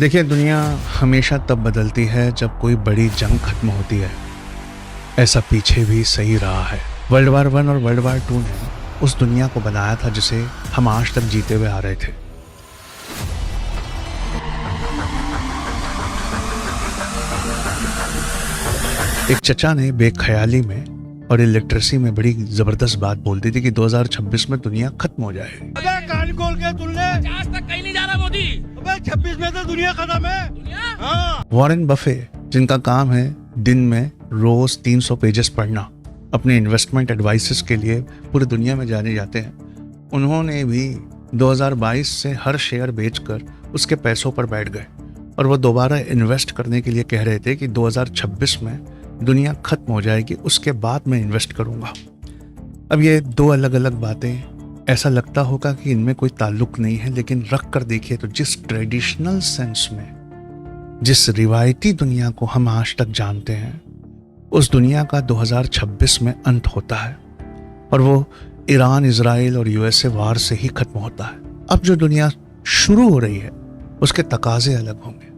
देखिए, दुनिया हमेशा तब बदलती है जब कोई बड़ी जंग खत्म होती है। ऐसा पीछे भी सही रहा है। वर्ल्ड वार 1 और वर्ल्ड वार 2 ने उस दुनिया को बनाया था जिसे हम आज तक जीते हुए आ रहे थे। एक चचा ने बेख्याली में और इलिटरेसी में बड़ी जबरदस्त बात बोल दी थी कि 2026 में दुनिया खत्म हो जाएगी। अबे कान खोल के सुन ले, आज तक कहीं नहीं जा रहा मोदी। अबे 26 में तो दुनिया खत्म है। हाँ। वॉरेन बफे, जिनका काम है दिन में रोज 300 पेजेस पढ़ना, अपने इन्वेस्टमेंट एडवाइसेस के लिए पूरी दुनिया में जाने जाते हैं, उन्होंने भी 2022 से हर शेयर बेचकर उसके पैसों पर बैठ गए और वो दोबारा इन्वेस्ट करने के लिए कह रहे थे कि 2026 में दुनिया खत्म हो जाएगी, उसके बाद मैं इन्वेस्ट करूंगा। अब ये दो अलग अलग बातें, ऐसा लगता होगा कि इनमें कोई ताल्लुक नहीं है, लेकिन रख कर देखिए तो जिस ट्रेडिशनल सेंस में, जिस रिवायती दुनिया को हम आज तक जानते हैं, उस दुनिया का 2026 में अंत होता है और वो ईरान, इजराइल और यूएसए वार से ही खत्म होता है। अब जो दुनिया शुरू हो रही है उसके तकाजे अलग होंगे,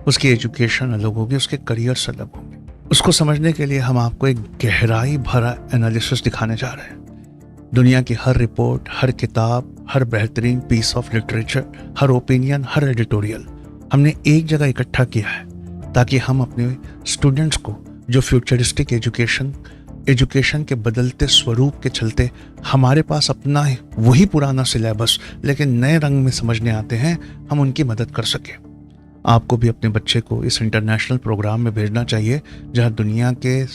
उसकी एजुकेशन अलग होगी, उसके करियर्स अलग होंगे। उसको समझने के लिए हम आपको एक गहराई भरा एनालिसिस दिखाने जा रहे हैं। दुनिया की हर रिपोर्ट, हर किताब, हर बेहतरीन पीस ऑफ लिटरेचर, हर ओपिनियन, हर एडिटोरियल हमने एक जगह इकट्ठा किया है ताकि हम अपने स्टूडेंट्स को, जो फ्यूचरिस्टिक एजुकेशन के बदलते स्वरूप के चलते हमारे पास अपना वही पुराना सिलेबस लेकिन नए रंग में समझने आते हैं, हम उनकी मदद कर सकें। आपको भी अपने बच्चे को इस इंटरनेशनल प्रोग्राम में भेजना चाहिए जहां दुनिया के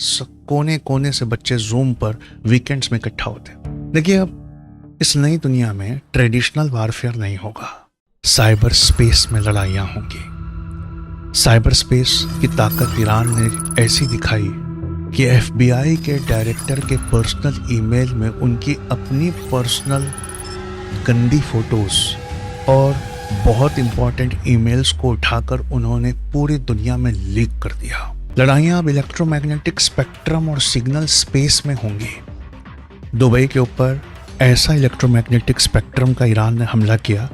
कोने कोने से बच्चे जूम पर वीकेंड्स में इकट्ठा होते हैं। देखिए, अब इस नई दुनिया में ट्रेडिशनल वारफेयर नहीं होगा, साइबर स्पेस में लड़ाइयाँ होंगी। साइबर स्पेस की ताकत ईरान ने ऐसी दिखाई कि FBI के डायरेक्टर के पर्सनल ईमेल में उनकी अपनी पर्सनल गंदी फोटोज और बहुत इंपॉर्टेंट ईमेल्स को उठाकर उन्होंने पूरी दुनिया में लीक कर दिया। लड़ाइयाँ अब इलेक्ट्रोमैग्नेटिक स्पेक्ट्रम और सिग्नल स्पेस में होंगी। दुबई के ऊपर ऐसा इलेक्ट्रोमैग्नेटिक स्पेक्ट्रम का ईरान ने हमला किया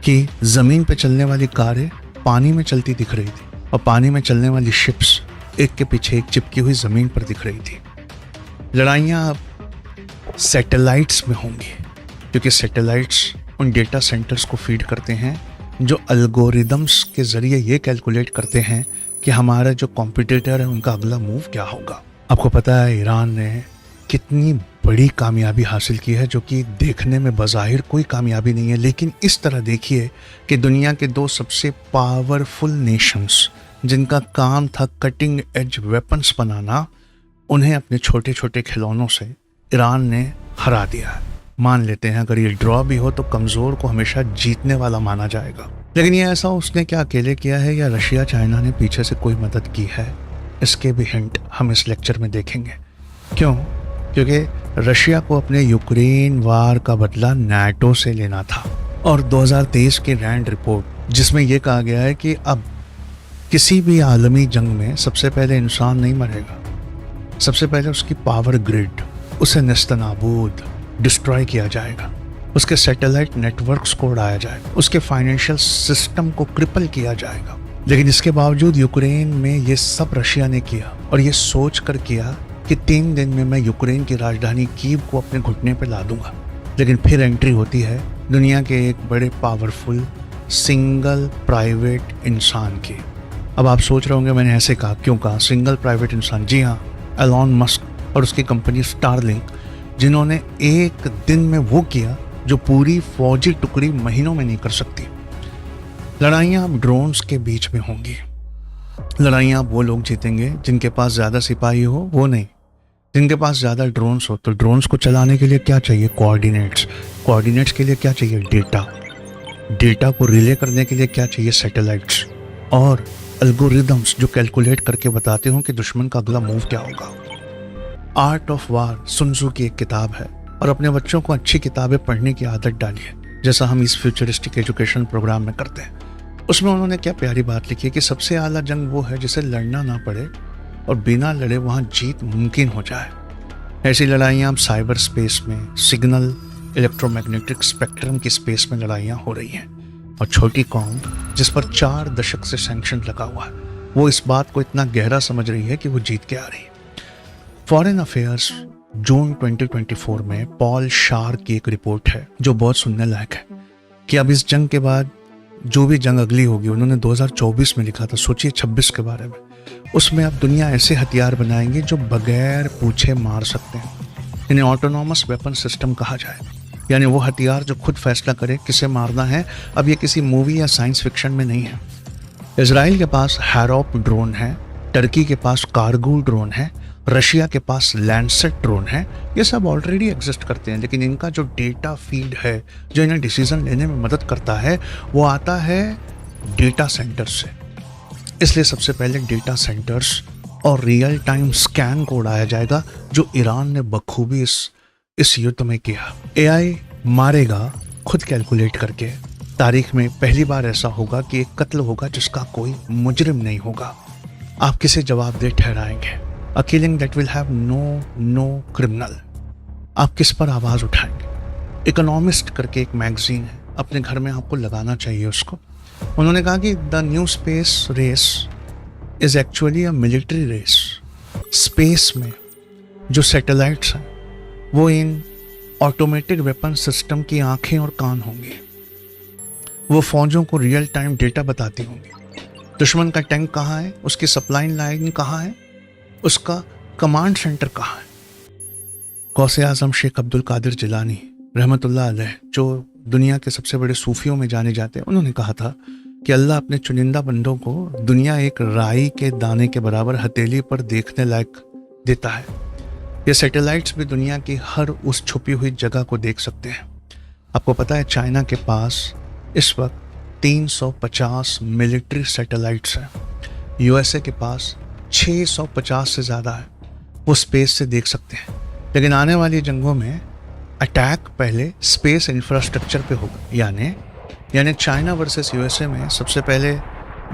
कि ज़मीन पे चलने वाली कारें पानी में चलती दिख रही थी और पानी में चलने वाली शिप्स एक के पीछे एक चिपकी हुई ज़मीन पर दिख रही थी। लड़ाइयाँ अब सैटेलाइट्स में होंगी क्योंकि सैटेलाइट्स उन डेटा सेंटर्स को फीड करते हैं जो अल्गोरिदम्स के ज़रिए ये कैलकुलेट करते हैं कि हमारा जो कॉम्पिटिटर है उनका अगला मूव क्या होगा। आपको पता है ईरान ने कितनी बड़ी कामयाबी हासिल की है, जो कि देखने में बज़ाहिर कोई कामयाबी नहीं है, लेकिन इस तरह देखिए कि दुनिया के दो सबसे पावरफुल नेशंस जिनका काम था कटिंग एज वेपन्स बनाना, उन्हें अपने छोटे छोटे खिलौनों से ईरान ने हरा दिया है। मान लेते हैं अगर ये ड्रॉ भी हो तो कमज़ोर को हमेशा जीतने वाला माना जाएगा। लेकिन ये ऐसा उसने क्या अकेले किया है या रशिया चाइना ने पीछे से कोई मदद की है, इसके भी हिंट हम इस लेक्चर में देखेंगे। क्यों? क्योंकि रशिया को अपने यूक्रेन वार का बदला नाटो से लेना था और 2023 की रैंड रिपोर्ट, जिसमें यह कहा गया है कि अब किसी भी आलमी जंग में सबसे पहले इंसान नहीं मरेगा, सबसे पहले उसकी पावर ग्रिड, उसे नेस्तनाबूद डिस्ट्रॉय किया जाएगा, उसके सैटेलाइट नेटवर्क्स को उड़ाया जाएगा, उसके फाइनेंशियल सिस्टम को क्रिपल किया जाएगा। लेकिन इसके बावजूद यूक्रेन में ये सब रशिया ने किया और ये सोच कर किया कि 3 दिन में मैं यूक्रेन की राजधानी कीव को अपने घुटने पर ला दूंगा। लेकिन फिर एंट्री होती है दुनिया के एक बड़े पावरफुल सिंगल प्राइवेट इंसान की। अब आप सोच रहे होंगे मैंने ऐसे कहा, क्यों कहा सिंगल प्राइवेट इंसान? जी हाँ, एलॉन मस्क और उसकी कंपनी स्टारलिंक, जिन्होंने एक दिन में वो किया जो पूरी फौजी टुकड़ी महीनों में नहीं कर सकती। लड़ाइयाँ अब ड्रोन्स के बीच में होंगी। लड़ाइयाँ अब वो लोग जीतेंगे जिनके पास ज़्यादा सिपाही हो, वो नहीं, जिनके पास ज़्यादा ड्रोन्स हो। तो ड्रोन्स को चलाने के लिए क्या चाहिए? कोऑर्डिनेट्स के लिए क्या चाहिए? डेटा को रिले करने के लिए क्या चाहिए? सैटेलाइट्स और एल्गोरिदम्स जो कैलकुलेट करके बताते हो कि दुश्मन का अगला मूव क्या होगा। Art of war soon Tzu की एक किताब है और अपने बच्चों को अच्छी किताबें पढ़ने की आदत डालिए, जैसा हम इस फ्यूचरिस्टिक एजुकेशन प्रोग्राम में करते हैं। उसमें उन्होंने क्या प्यारी बात लिखी है कि सबसे आला जंग वो है जिसे लड़ना ना पड़े और बिना लड़े वहाँ जीत मुमकिन हो जाए। ऐसी लड़ाइयाँ अब साइबर स्पेस में, सिग्नल इलेक्ट्रोमैग्नेटिक स्पेक्ट्रम की स्पेस में लड़ाइयाँ हो रही हैं। और छोटी कौम जिस पर 4 दशक से सैंक्शन लगा हुआ है, वो इस बात को इतना गहरा समझ रही है कि वो जीत के आ रही है। फॉरेन अफेयर्स जून 2024 में पॉल शार की एक रिपोर्ट है जो बहुत सुनने लायक है कि अब इस जंग के बाद जो भी जंग अगली होगी, उन्होंने 2024 में लिखा था, सोचिए 26 के बारे में, उसमें अब दुनिया ऐसे हथियार बनाएंगे जो बगैर पूछे मार सकते हैं। इन्हें ऑटोनॉमस वेपन सिस्टम कहा जाए, यानी वो हथियार जो खुद फैसला करे किसे मारना है। अब ये किसी मूवी या साइंस फिक्शन में नहीं है। इजराइल के पास हैरोप ड्रोन है, टर्की के पास कारगुल ड्रोन है, रशिया के पास लैंडसेट ड्रोन है। ये सब ऑलरेडी एग्जिस्ट करते हैं, लेकिन इनका जो डेटा फीड है, जो इन्हें डिसीजन लेने में मदद करता है, वो आता है डेटा सेंटर से। इसलिए सबसे पहले डेटा सेंटर्स और रियल टाइम स्कैन को उड़ाया जाएगा, जो ईरान ने बखूबी इस युद्ध में किया। एआई मारेगा खुद कैलकुलेट करके। तारीख में पहली बार ऐसा होगा कि एक कत्ल होगा जिसका कोई मुजरिम नहीं होगा। आप किसे जवाबदेह ठहराएंगे? A killing that will have no criminal। आप किस पर आवाज उठाएंगे? इकोनॉमिस्ट करके एक मैगजीन है, अपने घर में आपको लगाना चाहिए उसको। उन्होंने कहा कि the new space race is actually a military race. Space में जो सैटेलाइट्स हैं वो इन ऑटोमेटेड वेपन सिस्टम की आंखें और कान होंगे। वो फौजों को रियल टाइम डेटा बताती होंगी। दुश्मन का टैंक कहाँ है, उसकी सप्लाई लाइन कहाँ है, उसका कमांड सेंटर कहाँ है। गौसे आजम शेख अब्दुल कादिर जिलानी रहमतुल्लाह अलैह, जो दुनिया के सबसे बड़े सूफियों में जाने जाते हैं, उन्होंने कहा था कि अल्लाह अपने चुनिंदा बंदों को दुनिया एक राई के दाने के बराबर हथेली पर देखने लायक देता है। ये सैटेलाइट्स भी दुनिया की हर उस छुपी हुई जगह को देख सकते हैं। आपको पता है चाइना के पास इस वक्त 350 मिलिट्री सैटेलाइट्स हैं। यूएसए के पास 650 से ज़्यादा है। वो स्पेस से देख सकते हैं। लेकिन आने वाली जंगों में अटैक पहले स्पेस इंफ्रास्ट्रक्चर पे होगा। यानी चाइना वर्सेस यूएसए में सबसे पहले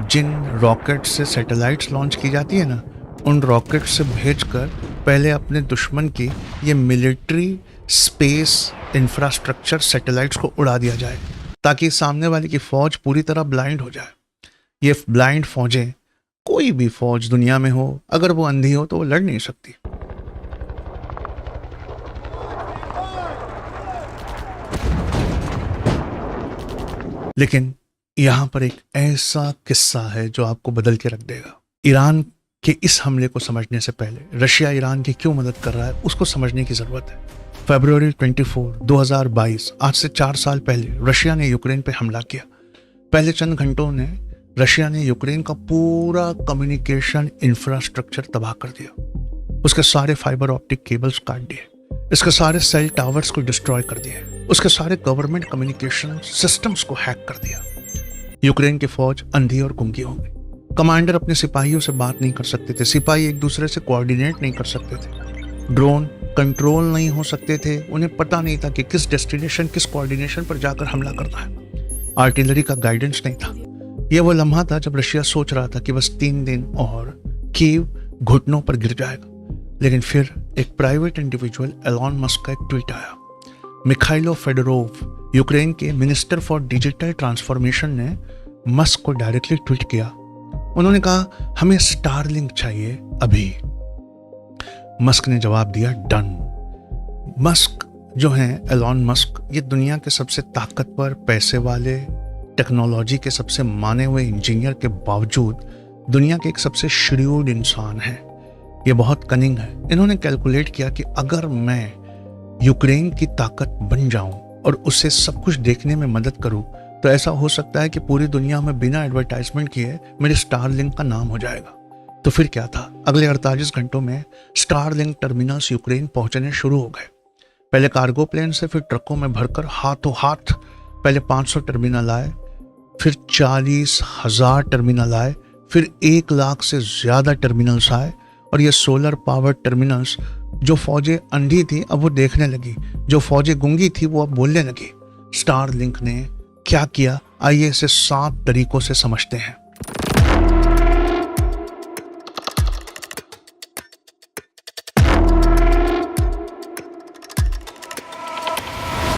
जिन रॉकेट से सैटेलाइट्स लॉन्च की जाती है ना, उन रॉकेट से भेजकर पहले अपने दुश्मन की ये मिलिट्री स्पेस इंफ्रास्ट्रक्चर सैटेलाइट्स को उड़ा दिया जाए, ताकि सामने वाले की फौज पूरी तरह ब्लाइंड हो जाए। ये ब्लाइंड फौजें, कोई भी फौज दुनिया में हो, अगर वो अंधी हो तो वो लड़ नहीं सकती। लेकिन यहां पर एक ऐसा किस्सा है जो आपको बदल के रख देगा। ईरान के इस हमले को समझने से पहले रशिया ईरान की क्यों मदद कर रहा है, उसको समझने की जरूरत है। फरवरी 24, 2022, आज से 4 साल पहले रशिया ने यूक्रेन पे हमला किया। पहले चंद घंटों ने रशिया ने यूक्रेन का पूरा कम्युनिकेशन इंफ्रास्ट्रक्चर तबाह कर दिया। उसके सारे फाइबर ऑप्टिक केबल्स काट दिए, इसके सारे सेल टावर्स को डिस्ट्रॉय कर दिए, उसके सारे गवर्नमेंट कम्युनिकेशन सिस्टम्स को हैक कर दिया। यूक्रेन की फौज अंधी और गुंगी हो गई। कमांडर अपने सिपाहियों से बात नहीं कर सकते थे, सिपाही एक दूसरे से कोऑर्डिनेट नहीं कर सकते थे, ड्रोन कंट्रोल नहीं हो सकते थे, उन्हें पता नहीं था कि किस डेस्टिनेशन, किस कोऑर्डिनेशन पर जाकर हमला करना है। आर्टिलरी का गाइडेंस नहीं था। यह वो लम्हा था जब रशिया सोच रहा था कि बस 3 दिन और कीव घुटनों पर गिर जाएगा। लेकिन फिर एक प्राइवेट इंडिविजुअल एलॉन मस्क का एक ट्वीट आया। मिखाइलो फेडोरोव, यूक्रेन के मिनिस्टर फॉर डिजिटल ट्रांसफॉर्मेशन, ने मस्क को डायरेक्टली ट्वीट किया। उन्होंने कहा, हमें स्टारलिंक चाहिए अभी। मस्क ने जवाब दिया, डन। मस्क जो हैं, एलॉन मस्क, ये दुनिया के सबसे ताकतवर, पैसे वाले, टेक्नोलॉजी के सबसे माने हुए इंजीनियर के बावजूद दुनिया के एक सबसे शेड्यूल्ड इंसान है। ये बहुत कनिंग है। इन्होंने कैलकुलेट किया कि अगर मैं यूक्रेन की ताकत बन जाऊं और उससे सब कुछ देखने में मदद करूं, तो ऐसा हो सकता है कि पूरी दुनिया में बिना एडवर्टाइजमेंट किए मेरे स्टारलिंक का नाम हो जाएगा। तो फिर क्या था, अगले 48 घंटों में स्टारलिंक टर्मिनल्स यूक्रेन पहुंचने शुरू हो गए। पहले कार्गो प्लेन से, फिर ट्रकों में भरकर हाथों हाथ पहले 500 टर्मिनल आए, फिर 40,000 टर्मिनल आए, फिर 1 लाख से ज़्यादा टर्मिनल्स आए। और ये सोलर पावर टर्मिनल्स, जो फौजें अंधी थी अब वो देखने लगी, जो फौजें गूंगी थी वो अब बोलने लगी। स्टारलिंक ने क्या किया, आइए इसे 7 तरीकों से समझते हैं।